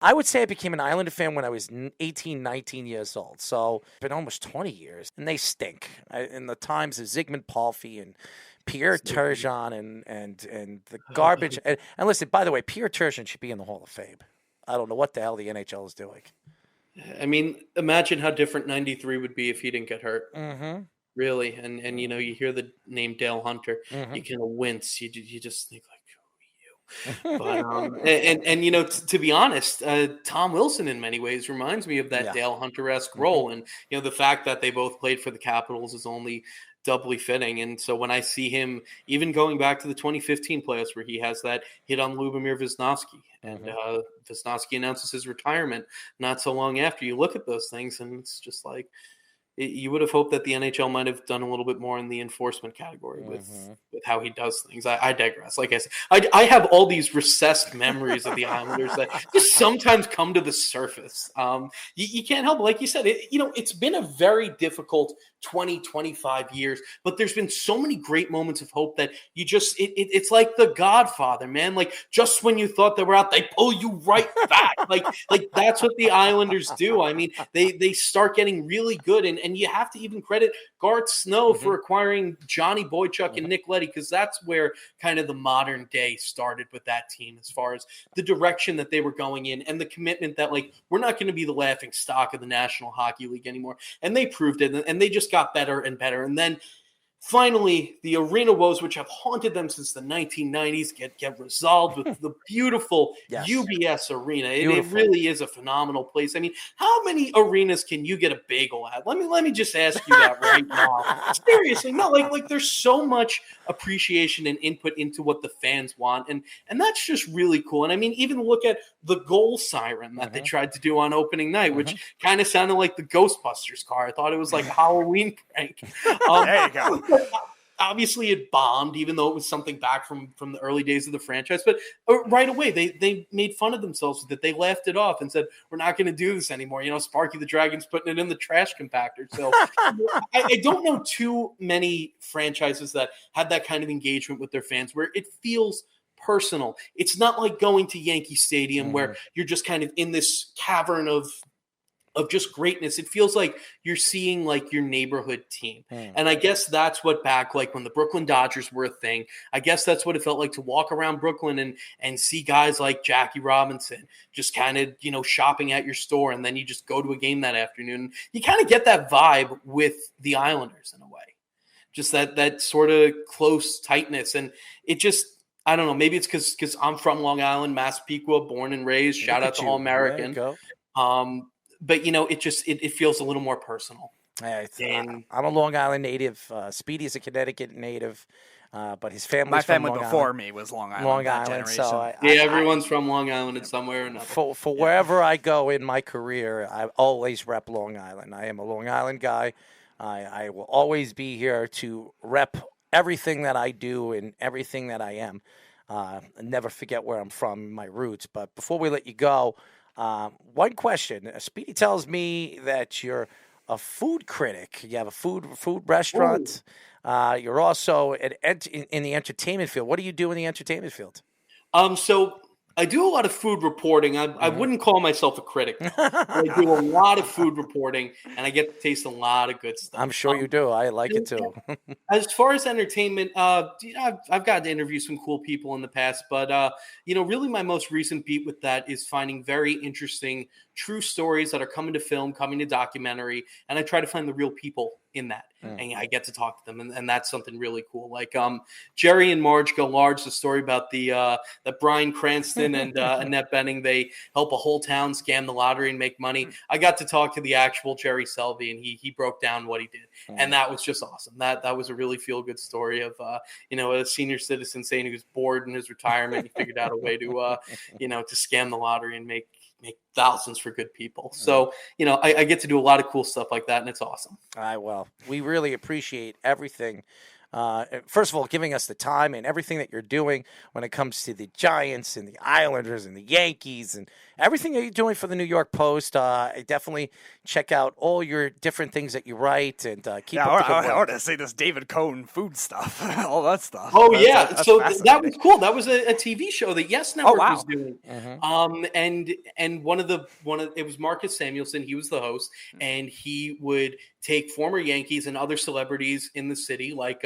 I would say I became an Islander fan when I was 18, 19 years old. So it's been almost 20 years, and they stink. In the times of Zygmunt Palffy and Pierre Turgeon and the garbage. And listen, by the way, Pierre Turgeon should be in the Hall of Fame. I don't know what the hell the NHL is doing. I mean, imagine how different 93 would be if he didn't get hurt. Mm-hmm. Really. And you hear the name Dale Hunter, you kind of wince. You just think like, but to be honest, Tom Wilson in many ways reminds me of that Dale Hunter-esque role, and the fact that they both played for the Capitals is only doubly fitting. And so when I see him, even going back to the 2015 playoffs where he has that hit on Lubomir Wisnowski, and Wisnowski announces his retirement not so long after, you look at those things and it's just like, you would have hoped that the NHL might have done a little bit more in the enforcement category with how he does things. I digress. Like I said, I have all these recessed memories of the Islanders that just sometimes come to the surface. You can't help it. Like you said, it's been a very difficult 25 years, but there's been so many great moments of hope that you just, it's like The Godfather, man. Like just when you thought they were out, they pull you right back. like that's what the Islanders do. I mean, they start getting really good, and you have to even credit Garth Snow for acquiring Johnny Boychuk and Nick Leddy, because that's where kind of the modern day started with that team, as far as the direction that they were going in and the commitment that, like, we're not going to be the laughing stock of the National Hockey League anymore. And they proved it, and they just got better and better. And then finally, the arena woes, which have haunted them since the 1990s, get resolved with the beautiful UBS Arena. It really is a phenomenal place. I mean, how many arenas can you get a bagel at? Let me just ask you that right now. Seriously, no, like there's so much appreciation and input into what the fans want, and that's just really cool. And I mean, even look at the goal siren that they tried to do on opening night, which kind of sounded like the Ghostbusters car. I thought it was like a Halloween prank. There you go. Obviously, it bombed, even though it was something back from the early days of the franchise. But right away, they made fun of themselves with it. They laughed it off and said, "We're not going to do this anymore." Sparky the Dragon's putting it in the trash compactor. So I don't know too many franchises that have that kind of engagement with their fans where it feels personal. It's not like going to Yankee Stadium where you're just kind of in this cavern of just greatness. It feels like you're seeing like your neighborhood team. And I guess that's what back, like when the Brooklyn Dodgers were a thing, I guess that's what it felt like to walk around Brooklyn and see guys like Jackie Robinson just kind of, shopping at your store. And then you just go to a game that afternoon. You kind of get that vibe with the Islanders in a way, just that sort of close tightness. And it just, I don't know, maybe it's because I'm from Long Island, Massapequa, born and raised. Shout out to All American. But, it feels a little more personal. I'm a Long Island native. Speedy's a Connecticut native, but his family. My family from Long before Island. Me was Long Island. Long Island. So everyone's from Long Island in somewhere or another. For wherever I go in my career, I always rep Long Island. I am a Long Island guy. I will always be here to rep everything that I do and everything that I am. Never forget where I'm from, my roots. But before we let you go, one question. Speedy tells me that you're a food critic. You have a food restaurant. You're also in the entertainment field. What do you do in the entertainment field? So I do a lot of food reporting. I wouldn't call myself a critic. I do a lot of food reporting, and I get to taste a lot of good stuff. I'm sure you do. I like it too. As far as entertainment, I've gotten to interview some cool people in the past, but really my most recent beat with that is finding very interesting true stories that are coming to film, coming to documentary, and I try to find the real people in that, and I get to talk to them, and that's something really cool. Like Jerry and Marge Go Large, the story about that Bryan Cranston and Annette Bening, they help a whole town scam the lottery and make money. I got to talk to the actual Jerry Selvey, and he broke down what he did, and that was just awesome. That was a really feel good story of a senior citizen saying he was bored in his retirement, he figured out a way to to scam the lottery and make thousands for good people. So, I get to do a lot of cool stuff like that, and it's awesome. Well, we really appreciate everything first of all, giving us the time and everything that you're doing when it comes to the Giants and the Islanders and the Yankees and everything that you're doing for the New York Post. I definitely check out all your different things that you write and keep up the good work. I want to say this David Cohn food stuff, all that stuff. Oh, that's that was cool. That was a TV show that Yes Network was doing. And one of it was Marcus Samuelsson. He was the host, and he would take former Yankees and other celebrities in the city. Like,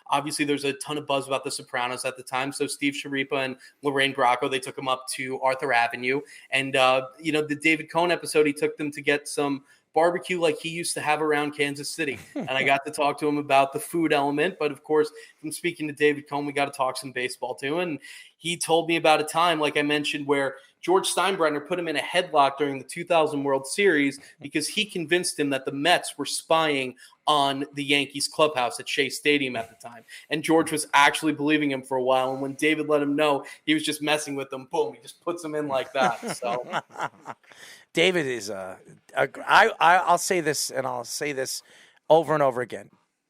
obviously, there's a ton of buzz about The Sopranos at the time. So Steve Sciarippa and Lorraine Bracco, they took him up to Arthur Avenue. And, the David Cohn episode, he took them to get some barbecue like he used to have around Kansas City. And I got to talk to him about the food element. But, of course, from speaking to David Cohn, we got to talk some baseball, too. And he told me about a time, like I mentioned, where George Steinbrenner put him in a headlock during the 2000 World Series because he convinced him that the Mets were spying on the Yankees clubhouse at Shea Stadium at the time. And George was actually believing him for a while. And when David let him know he was just messing with them, boom, he just puts him in like that. So David is I'll say this, and I'll say this over and over again.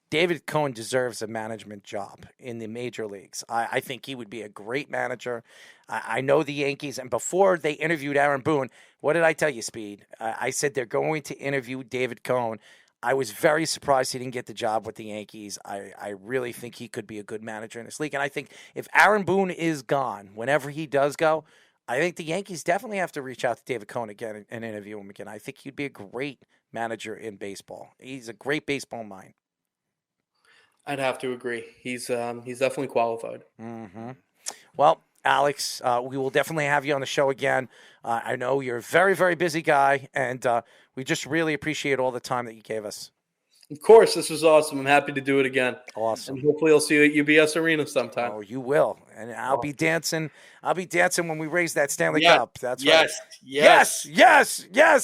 David Cohn deserves a management job in the major leagues. I think he would be a great manager. I know the Yankees, and before they interviewed Aaron Boone, what did I tell you, Speed? I said they're going to interview David Cohn. I was very surprised he didn't get the job with the Yankees. I really think he could be a good manager in this league. And I think if Aaron Boone is gone, whenever he does go, I think the Yankees definitely have to reach out to David Cohn again and interview him again. I think he'd be a great manager in baseball. He's a great baseball mind. I'd have to agree. He's definitely qualified. Mm-hmm. Well, Alex, we will definitely have you on the show again. I know you're a very, very busy guy, and we just really appreciate all the time that you gave us. Of course, this was awesome. I'm happy to do it again. Awesome. And hopefully I'll see you at UBS Arena sometime. Oh, you will. And I'll be dancing. I'll be dancing when we raise that Stanley Cup. That's right. Yes.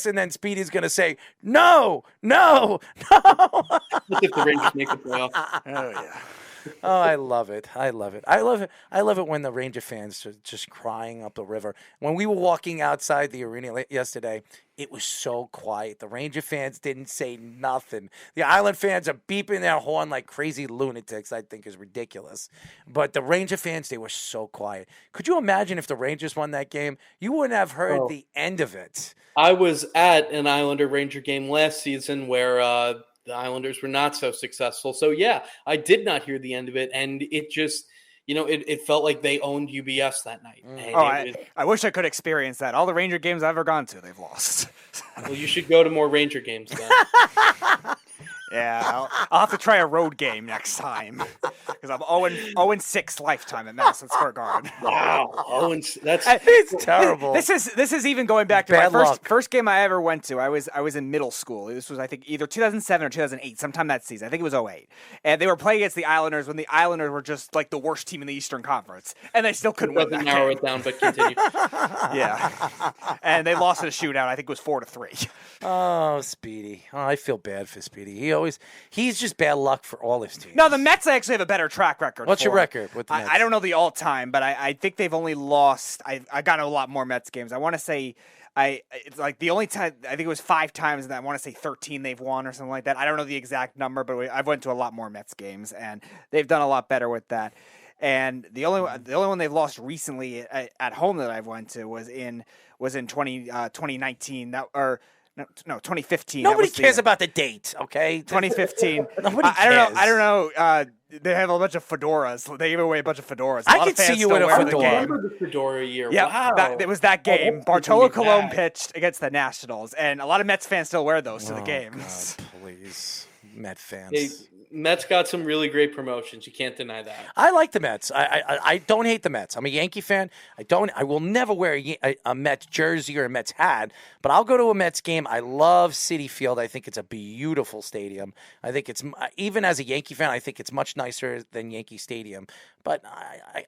And then Speedy's going to say, no. If the Rangers make the playoff. Oh, yeah. Oh, I love it. I love it when the Ranger fans are just crying up the river. When we were walking outside the arena yesterday, it was so quiet. The Ranger fans didn't say nothing. The Island fans are beeping their horn like crazy lunatics, I think is ridiculous. But the Ranger fans, they were so quiet. Could you imagine if the Rangers won that game? You wouldn't have heard the end of it. I was at an Islander-Ranger game last season where the Islanders were not so successful. So, yeah, I did not hear the end of it. And it just, it felt like they owned UBS that night. I wish I could experience that. All the Ranger games I've ever gone to, they've lost. Well, you should go to more Ranger games then. Yeah, I'll have to try a road game next time because I'm 0-6 lifetime at Madison Square Garden. Wow, that's it's terrible. This is even going back to Bad my luck. first game I ever went to. I was in middle school. This was I think either 2007 or 2008, sometime that season. I think it was 2008, and they were playing against the Islanders when the Islanders were just like the worst team in the Eastern Conference, and they still couldn't win that narrow game. it down, but continue. Yeah, and they lost in a shootout. I think it was 4-3. Oh, Speedy. Oh, I feel bad for Speedy. He's just bad luck for all his teams. No, the Mets actually have a better track record. What's your record with the Mets? I don't know the all-time, but I think they've only lost. I got a lot more Mets games. I want to say it's like the only time I think it was 5 times, and I want to say 13 they've won or something like that. I don't know the exact number, but I've went to a lot more Mets games, and they've done a lot better with that. And the only one they've lost recently at home that I've went to was in 2019. 2015. Nobody cares about the date, okay? 2015. Nobody cares. I don't know. They have a bunch of fedoras. They gave away a bunch of fedoras. I could see you in a fedora. I remember the fedora year. Yeah, wow. It was that game. Bartolo Colon pitched against the Nationals, and a lot of Mets fans still wear those to the games. God, please, Met fans. Hey, Mets got some really great promotions. You can't deny that. I like the Mets. I don't hate the Mets. I'm a Yankee fan. I will never wear a Mets jersey or a Mets hat, but I'll go to a Mets game. I love Citi Field. I think it's a beautiful stadium. I think it's, even as a Yankee fan, I think it's much nicer than Yankee Stadium. But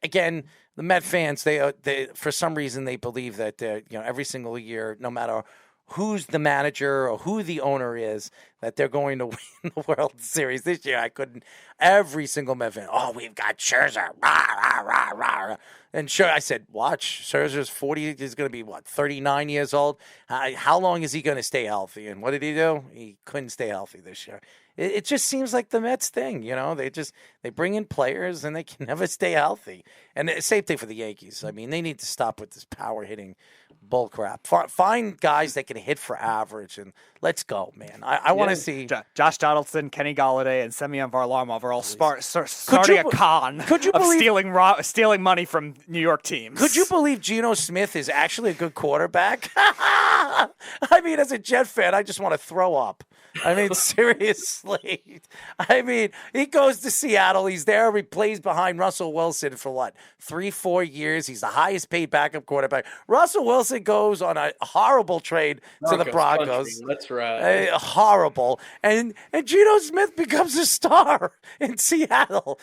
again, the Met fans, they for some reason they believe that every single year, no matter who's the manager or who the owner is that they're going to win the World Series this year. I couldn't. Every single Met fan, oh, we've got Scherzer. Rah, rah, rah, rah. And sure, I said, watch, Scherzer's 40. He's going to be, 39 years old? How long is he going to stay healthy? And what did he do? He couldn't stay healthy this year. It just seems like the Mets thing, They bring in players and they can never stay healthy. And the same thing for the Yankees. I mean, they need to stop with this power hitting bull crap. Find guys that can hit for average and let's go, man. I want to see Josh Donaldson, Kenny Galladay, and Semyon Varlamov are all starting a con of stealing money from New York teams. Could you believe Geno Smith is actually a good quarterback? I mean, as a Jet fan, I just want to throw up. I mean, seriously. I mean, he goes to Seattle. He's there. He plays behind Russell Wilson for 3-4 years. He's the highest paid backup quarterback. Russell Wilson goes on a horrible trade to the Broncos. Country. That's right. Horrible. And Geno Smith becomes a star in Seattle.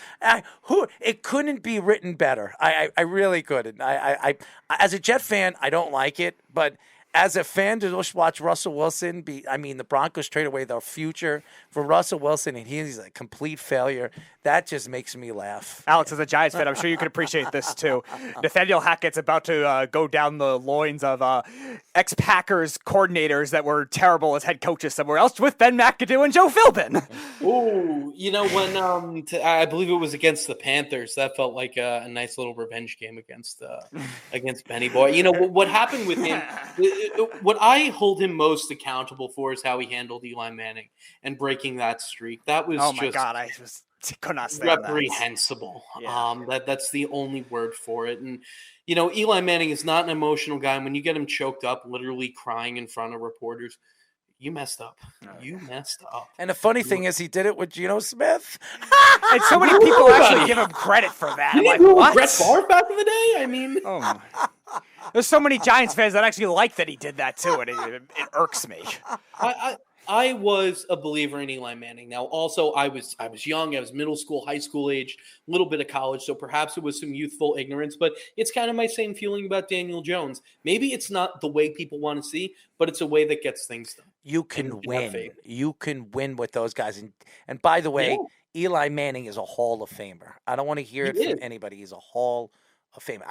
It couldn't be written better. I really couldn't. I as a Jet fan, I don't like it, but as a fan to just watch Russell Wilson the Broncos trade away their future for Russell Wilson, and he's a complete failure. That just makes me laugh. Alex, as a Giants fan, I'm sure you can appreciate this too. Nathaniel Hackett's about to go down the loins of ex-Packers coordinators that were terrible as head coaches somewhere else with Ben McAdoo and Joe Philbin. Ooh, when I believe it was against the Panthers, that felt like a nice little revenge game against Benny Boy. What happened with him? What I hold him most accountable for is how he handled Eli Manning and breaking that streak. That was my God, I could not stand reprehensible. That. Yeah. That's the only word for it. And Eli Manning is not an emotional guy. And when you get him choked up, literally crying in front of reporters, you messed up. You messed up. And the funny thing is, he did it with Geno Smith. And so many people actually give him credit for that. You like, what? Brett Favre back in the day? I mean, there's so many Giants fans that actually like that he did that too, and it irks me. I was a believer in Eli Manning. Now, also, I was young. I was middle school, high school age, a little bit of college, so perhaps it was some youthful ignorance. But it's kind of my same feeling about Daniel Jones. Maybe it's not the way people want to see, but it's a way that gets things done. You can win. You can win with those guys. And by the way, Eli Manning is a Hall of Famer. I don't want to hear it from anybody. He's a Hall of Famer.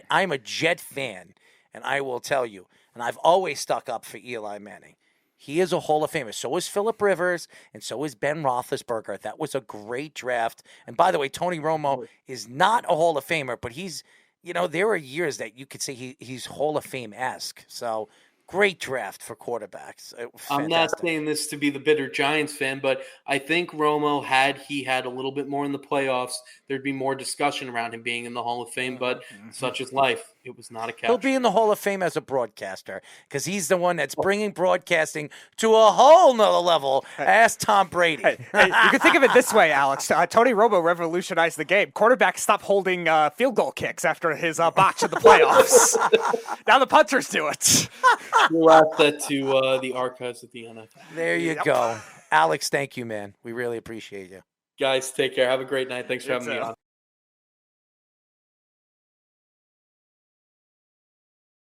I'm a Jet fan, and I will tell you, and I've always stuck up for Eli Manning. He is a Hall of Famer. So is Phillip Rivers, and so is Ben Roethlisberger. That was a great draft. And by the way, Tony Romo is not a Hall of Famer, but he's, there are years that you could say he's Hall of Fame-esque. So great draft for quarterbacks. I'm not saying this to be the bitter Giants fan, but I think Romo, had he had a little bit more in the playoffs, there'd be more discussion around him being in the Hall of Fame. But such is life. It was not a catch. He'll be in the Hall of Fame as a broadcaster because he's the one that's bringing broadcasting to a whole nother level. Ask Tom Brady. Hey, you can think of it this way, Alex. Tony Romo revolutionized the game. Quarterbacks stopped holding field goal kicks after his botch in the playoffs. Now the punters do it. We'll add that to the archives of the NFL. There you go. Alex, thank you, man. We really appreciate you. Guys, take care. Have a great night. Thanks for having me on.